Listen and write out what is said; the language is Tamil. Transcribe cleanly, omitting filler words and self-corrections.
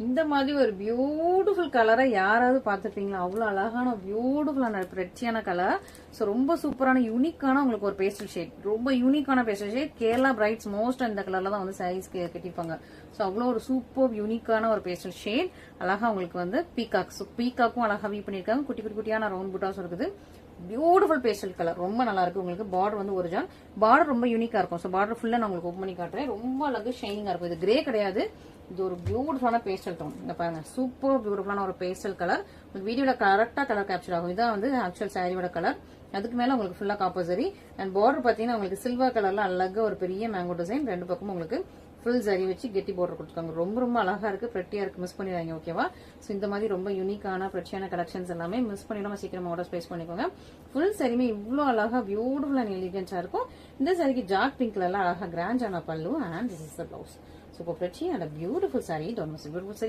இந்த மாதிரி ஒரு பியூட்டிஃபுல் கலரை யாராவது பார்த்துருப்பீங்களா? அவ்வளோ அழகான பியூட்டிஃபுல்லான ரெச்சியான கலர். ஸோ ரொம்ப சூப்பரான யூனிக்கான உங்களுக்கு ஒரு பேஸ்டல் ஷேட், ரொம்ப யூனிக்கான pastel shade. Kerala brides most இந்த கலர்ல தான் வந்து சாரீஸ் கட்டிப்பாங்க. ஸோ அவ்வளோ ஒரு சூப்பர் யூனிக்கான ஒரு பேஸ்டல் ஷேட். அழகா உங்களுக்கு வந்து பீகாக், ஸோ பீகாக்கும் அழகா வீ பண்ணியிருக்காங்க. குட்டி குட்டி குட்டியான ரவுண்ட் புட்டாஸ் இருக்குது. பியூட்டிஃபுல் பேஸ்டல் கலர், ரொம்ப நல்லா இருக்கு. உங்களுக்கு பார்டர் வந்து ஒரிஜினல் பார்டர் ரொம்ப யூனிக்கா இருக்கும். ஸோ பார்டர் ஃபுல்லா நான் உங்களுக்கு ஓப்பன் பண்ணி காட்டுறேன். ரொம்ப அழகு ஷைனிங்கா இருக்கும். இது கிரே கிடையாது, இது ஒரு பியூட்டிஃபுல்லான பேஸ்டல் டோன். இந்த பாருங்க, சூப்பர் பியூட்டிஃபுல்லான ஒரு பேஸ்டல் கலர். உங்களுக்கு வீடியோல கரெக்டா கலர் கேப்சர் ஆகும். இதான் வந்து ஆக்சுவல் சாரியோட கலர். அதுக்கு மேல உங்களுக்கு ஃபுல்லா காப்பர். அண்ட் பார்டர் பாத்தீங்கன்னா உங்களுக்கு சில்வர் கலர்ல அழகா ஒரு பெரிய மேங்கோ டிசைன். ரெண்டு பக்கமும் உங்களுக்கு ஃபுல் சரி வச்சு கெட்டி பார்டர் கொடுத்துருக்காங்க. ரொம்ப ரொம்ப அழகா இருக்கு, பிரெட்டியா இருக்கு. மிஸ் பண்ணிடுறாங்க, ஓகேவா? ஸோ இந்த மாதிரி ரொம்ப யூனிக்கான பிரெட்டியான கலெக்ஷன்ஸ் எல்லாமே மிஸ் பண்ணிடாம சீக்கிரமா ஆர்டர் பிளேஸ் பண்ணிக்கோங்க. ஃபுல் சரியுமே இவ்வளோ அழகா பியூட்டிஃபுல் அண்ட் எலிகன்ஸா இருக்கும். இந்த சாரிக்கு ஜாக் பிங்க் கலர்ல அழகா கிராண்டான பல்லு. And this is the blouse. Super pretty and beautiful sorry. Don't miss beautiful sorry.